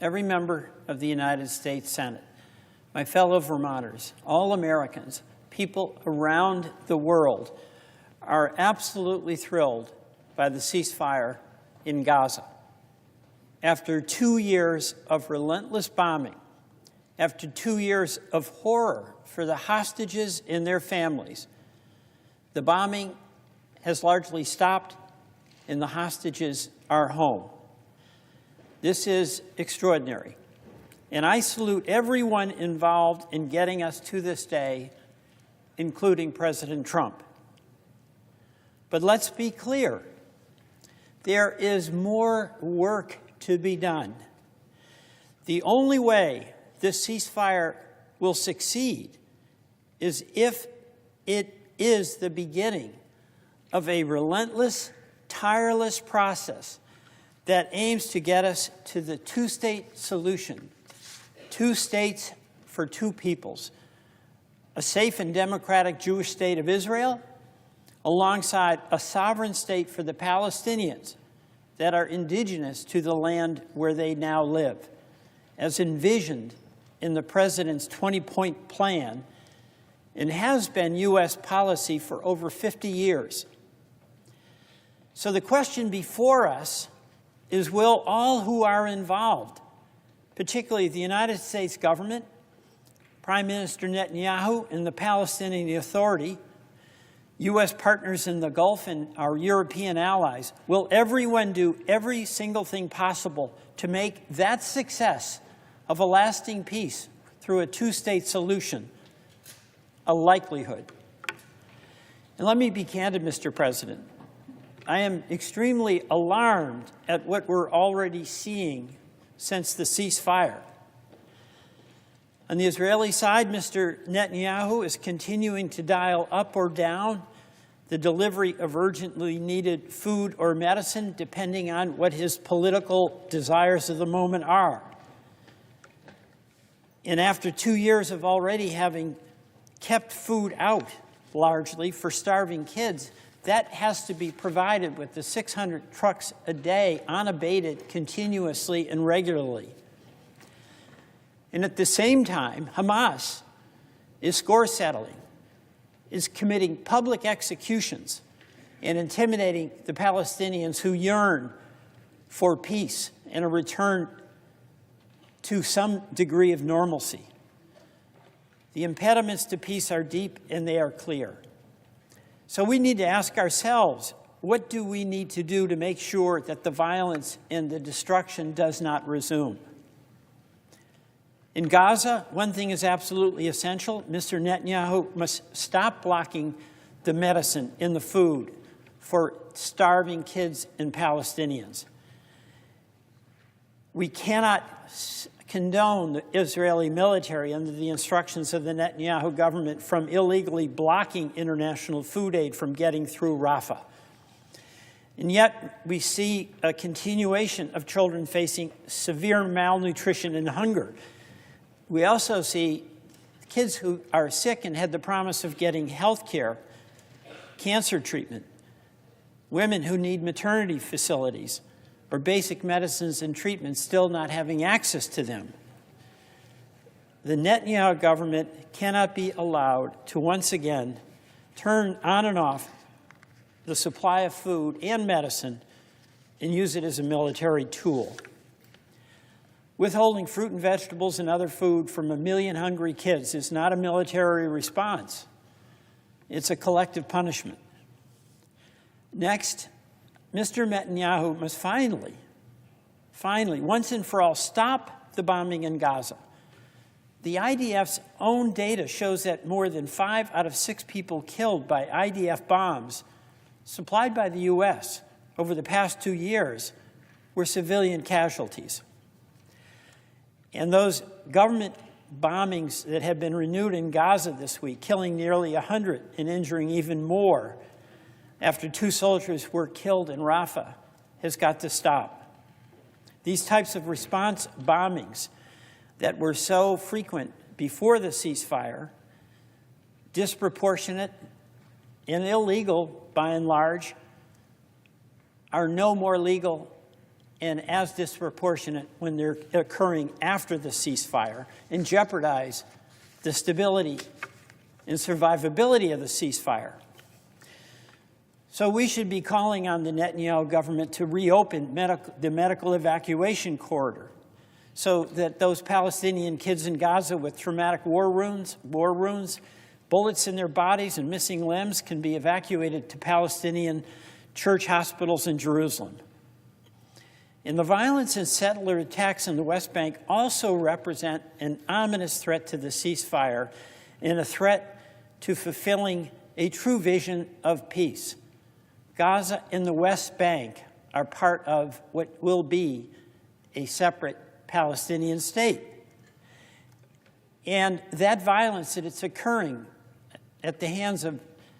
every member of the United States Senate, my fellow Vermonters, all Americans, people around the world are absolutely thrilled by the ceasefire in Gaza. After 2 years of relentless bombing, after 2 years of horror for the hostages and their families, the bombing has largely stopped and the hostages are home. This is extraordinary. And I salute everyone involved in getting us to this day, including President Trump. But let's be clear. There is more work to be done. The only way this ceasefire will succeed is if it is the beginning of a relentless, tireless process that aims to get us to the two-state solution, 2 states for 2 peoples, a safe and democratic Jewish state of Israel, alongside a sovereign state for the Palestinians that are indigenous to the land where they now live, as envisioned in the President's 20-point plan and has been U.S. policy for over 50 years. So the question before us is, will all who are involved, particularly the United States government, Prime Minister Netanyahu and the Palestinian Authority, U.S. partners in the Gulf and our European allies, will everyone do every single thing possible to make that success of a lasting peace through a 2-state solution a likelihood? And let me be candid, Mr. President. I am extremely alarmed at what we're already seeing since the ceasefire. On the Israeli side, Mr. Netanyahu is continuing to dial up or down the delivery of urgently needed food or medicine, depending on what his political desires of the moment are. And after 2 years of already having kept food out, largely, for starving kids, that has to be provided with the 600 trucks a day, unabated, continuously and regularly. And at the same time, Hamas is score settling, is committing public executions and intimidating the Palestinians who yearn for peace and a return to some degree of normalcy. The impediments to peace are deep and they are clear. So we need to ask ourselves, what do we need to do to make sure that the violence and the destruction does not resume? In Gaza, one thing is absolutely essential. Mr. Netanyahu must stop blocking the medicine in the food for starving kids and Palestinians. We cannot condone the Israeli military under the instructions of the Netanyahu government from illegally blocking international food aid from getting through Rafah. And yet we see a continuation of children facing severe malnutrition and hunger. We also see kids who are sick and had the promise of getting health care, cancer treatment, women who need maternity facilities or basic medicines and treatments still not having access to them. The Netanyahu government cannot be allowed to once again turn on and off the supply of food and medicine and use it as a military tool. Withholding fruit and vegetables and other food from 1 million hungry kids is not a military response. It's a collective punishment. Next, Mr. Netanyahu must finally, once and for all, stop the bombing in Gaza. The IDF's own data shows that more than 5 out of 6 people killed by IDF bombs supplied by the U.S. over the past 2 years were civilian casualties. And those government bombings that have been renewed in Gaza this week, killing nearly 100 and injuring even more after 2 soldiers were killed in Rafah, has got to stop. These types of response bombings that were so frequent before the ceasefire, disproportionate and illegal by and large, are no more legal and as disproportionate when they're occurring after the ceasefire and jeopardize the stability and survivability of the ceasefire. So we should be calling on the Netanyahu government to reopen the medical evacuation corridor so that those Palestinian kids in Gaza with traumatic war wounds, bullets in their bodies and missing limbs can be evacuated to Palestinian church hospitals in Jerusalem. And the violence and settler attacks in the West Bank also represent an ominous threat to the ceasefire and a threat to fulfilling a true vision of peace. Gaza and the West Bank are part of what will be a separate Palestinian state. And that violence that it's occurring at the hands of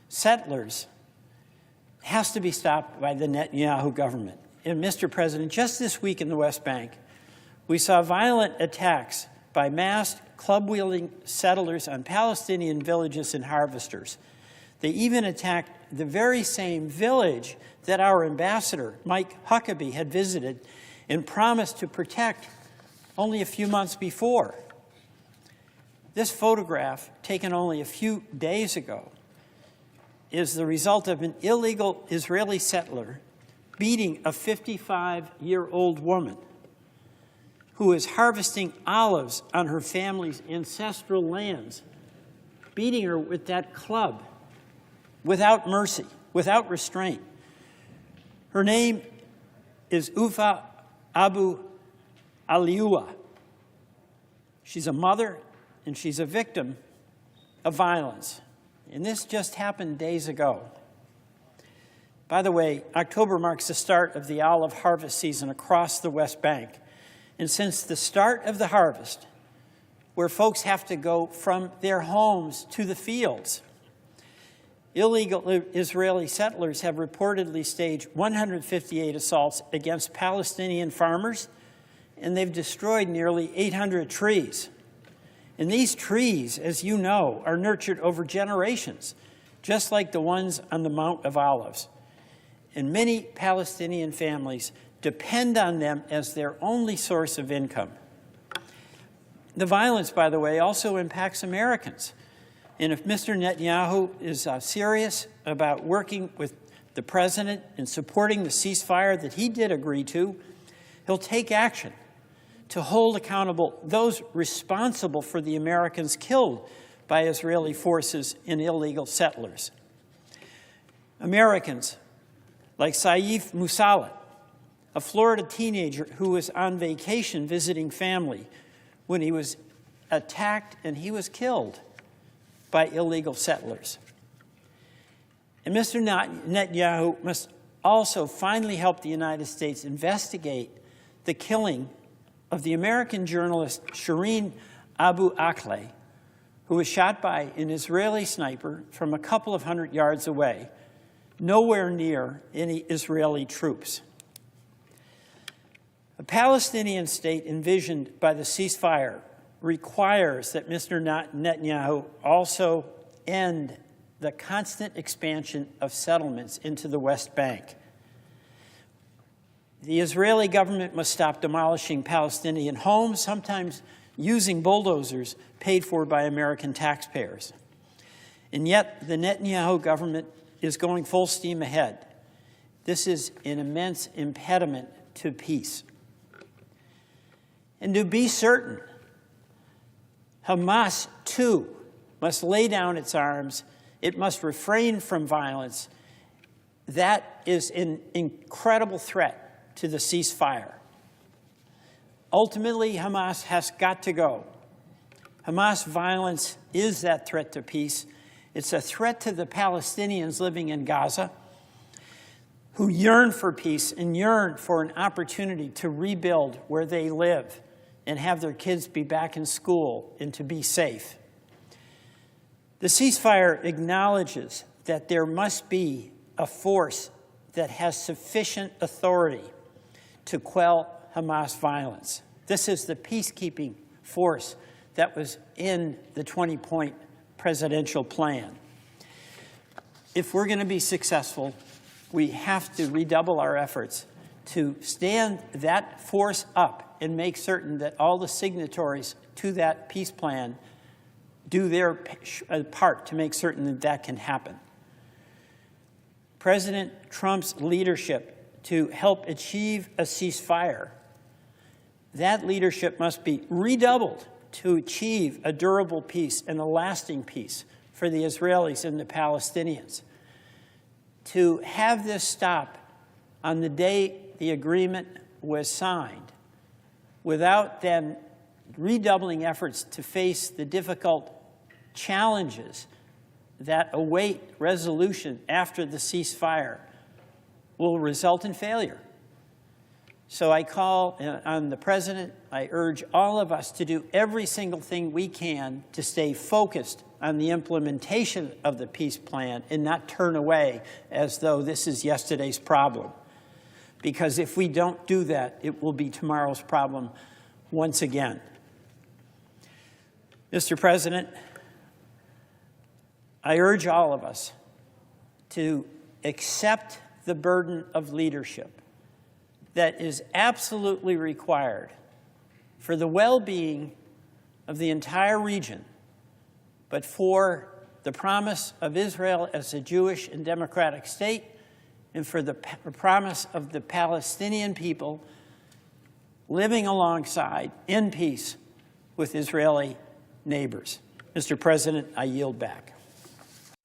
settlers has to be stopped by the Netanyahu government. And Mr. President, just this week in the West Bank, we saw violent attacks by masked, club-wielding settlers on Palestinian villages and harvesters. They even attacked the very same village that our ambassador, Mike Huckabee, had visited and promised to protect only a few months before. This photograph, taken only a few days ago, is the result of an illegal Israeli settler beating a 55-year-old woman who is harvesting olives on her family's ancestral lands, beating her with that club without mercy, without restraint. Her name is Ufa Abu Aliua. She's a mother and she's a victim of violence. And this just happened days ago. By the way, October marks the start of the olive harvest season across the West Bank. And since the start of the harvest, where folks have to go from their homes to the fields, illegal Israeli settlers have reportedly staged 158 assaults against Palestinian farmers, and they've destroyed nearly 800 trees. And these trees, as you know, are nurtured over generations, just like the ones on the Mount of Olives. And many Palestinian families depend on them as their only source of income. The violence, by the way, also impacts Americans. And if Mr. Netanyahu is serious about working with the president and supporting the ceasefire that he did agree to, he'll take action to hold accountable those responsible for the Americans killed by Israeli forces and illegal settlers. Americans like Saif Musalat, a Florida teenager who was on vacation visiting family when he was attacked and he was killed by illegal settlers. And Mr. Netanyahu must also finally help the United States investigate the killing of the American journalist Shireen Abu Akleh, who was shot by an Israeli sniper from a couple of hundred yards away, nowhere near any Israeli troops. A Palestinian state envisioned by the ceasefire requires that Mr. Netanyahu also end the constant expansion of settlements into the West Bank. The Israeli government must stop demolishing Palestinian homes, sometimes using bulldozers paid for by American taxpayers. And yet, the Netanyahu government is going full steam ahead. This is an immense impediment to peace. And to be certain, Hamas, too, must lay down its arms. It must refrain from violence. That is an incredible threat to the ceasefire. Ultimately, Hamas has got to go. Hamas violence is that threat to peace. It's a threat to the Palestinians living in Gaza who yearn for peace and yearn for an opportunity to rebuild where they live and have their kids be back in school and to be safe. The ceasefire acknowledges that there must be a force that has sufficient authority to quell Hamas violence. This is the peacekeeping force that was in the 20-point presidential plan. If we're going to be successful, we have to redouble our efforts to stand that force up and make certain that all the signatories to that peace plan do their part to make certain that that can happen. President Trump's leadership to help achieve a ceasefire, that leadership must be redoubled to achieve a durable peace and a lasting peace for the Israelis and the Palestinians. To have this stop on the day the agreement was signed, without then redoubling efforts to face the difficult challenges that await resolution after the ceasefire, will result in failure. So I call on the President, I urge all of us to do every single thing we can to stay focused on the implementation of the peace plan and not turn away as though this is yesterday's problem. Because if we don't do that, it will be tomorrow's problem once again. Mr. President, I urge all of us to accept the burden of leadership that is absolutely required for the well-being of the entire region, but for the promise of Israel as a Jewish and democratic state, and for the promise of the Palestinian people living alongside in peace with Israeli neighbors. Mr. President, I yield back.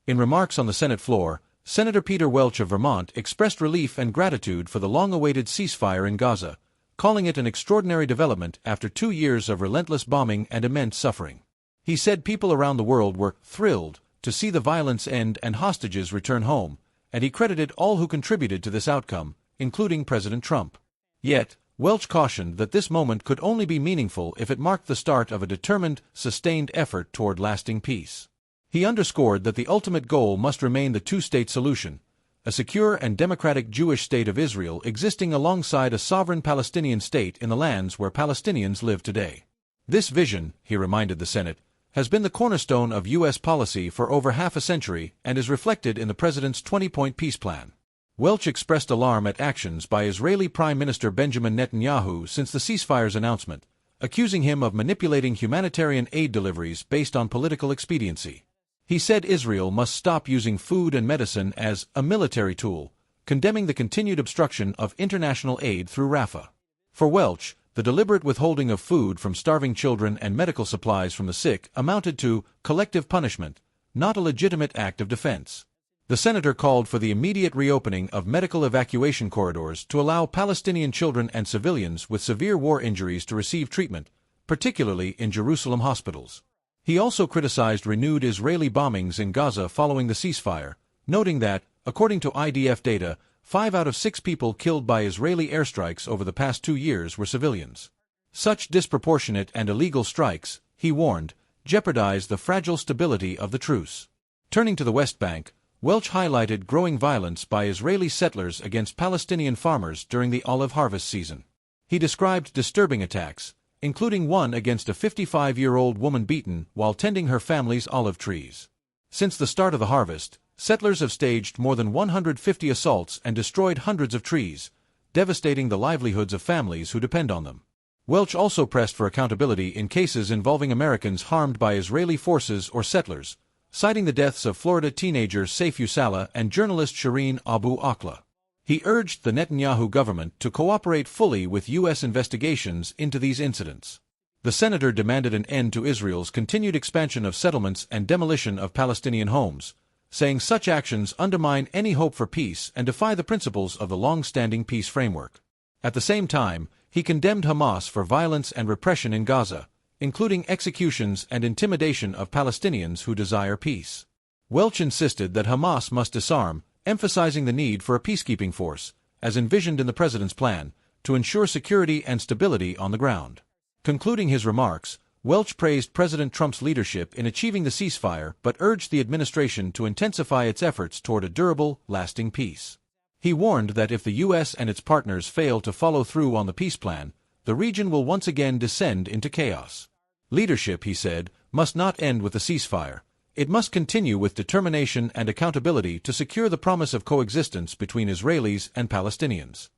In remarks on the Senate floor, Senator Peter Welch of Vermont expressed relief and gratitude for the long-awaited ceasefire in Gaza, calling it an extraordinary development after 2 years of relentless bombing and immense suffering. He said people around the world were thrilled to see the violence end and hostages return home, and he credited all who contributed to this outcome, including President Trump. Yet, Welch cautioned that this moment could only be meaningful if it marked the start of a determined, sustained effort toward lasting peace. He underscored that the ultimate goal must remain the two-state solution, a secure and democratic Jewish state of Israel existing alongside a sovereign Palestinian state in the lands where Palestinians live today. This vision, he reminded the Senate, has been the cornerstone of U.S. policy for over half a century and is reflected in the President's 20-point peace plan. Welch expressed alarm at actions by Israeli Prime Minister Benjamin Netanyahu since the ceasefire's announcement, accusing him of manipulating humanitarian aid deliveries based on political expediency. He said Israel must stop using food and medicine as a military tool, condemning the continued obstruction of international aid through Rafah. For Welch, the deliberate withholding of food from starving children and medical supplies from the sick amounted to collective punishment, not a legitimate act of defense. The senator called for the immediate reopening of medical evacuation corridors to allow Palestinian children and civilians with severe war injuries to receive treatment, particularly in Jerusalem hospitals. He also criticized renewed Israeli bombings in Gaza following the ceasefire, noting that, according to IDF data, 5 out of 6 people killed by Israeli airstrikes over the past 2 years were civilians. Such disproportionate and illegal strikes, he warned, jeopardize the fragile stability of the truce. Turning to the West Bank, Welch highlighted growing violence by Israeli settlers against Palestinian farmers during the olive harvest season. He described disturbing attacks, including one against a 55-year-old woman beaten while tending her family's olive trees. Since the start of the harvest, settlers have staged more than 150 assaults and destroyed hundreds of trees, devastating the livelihoods of families who depend on them. Welch also pressed for accountability in cases involving Americans harmed by Israeli forces or settlers, citing the deaths of Florida teenager Sayfullah Salah and journalist Shireen Abu Akleh. He urged the Netanyahu government to cooperate fully with U.S. investigations into these incidents. The senator demanded an end to Israel's continued expansion of settlements and demolition of Palestinian homes, saying such actions undermine any hope for peace and defy the principles of the long-standing peace framework. At the same time, he condemned Hamas for violence and repression in Gaza, including executions and intimidation of Palestinians who desire peace. Welch insisted that Hamas must disarm, emphasizing the need for a peacekeeping force, as envisioned in the president's plan, to ensure security and stability on the ground. Concluding his remarks, Welch praised President Trump's leadership in achieving the ceasefire but urged the administration to intensify its efforts toward a durable, lasting peace. He warned that if the U.S. and its partners fail to follow through on the peace plan, the region will once again descend into chaos. Leadership, he said, must not end with the ceasefire. It must continue with determination and accountability to secure the promise of coexistence between Israelis and Palestinians.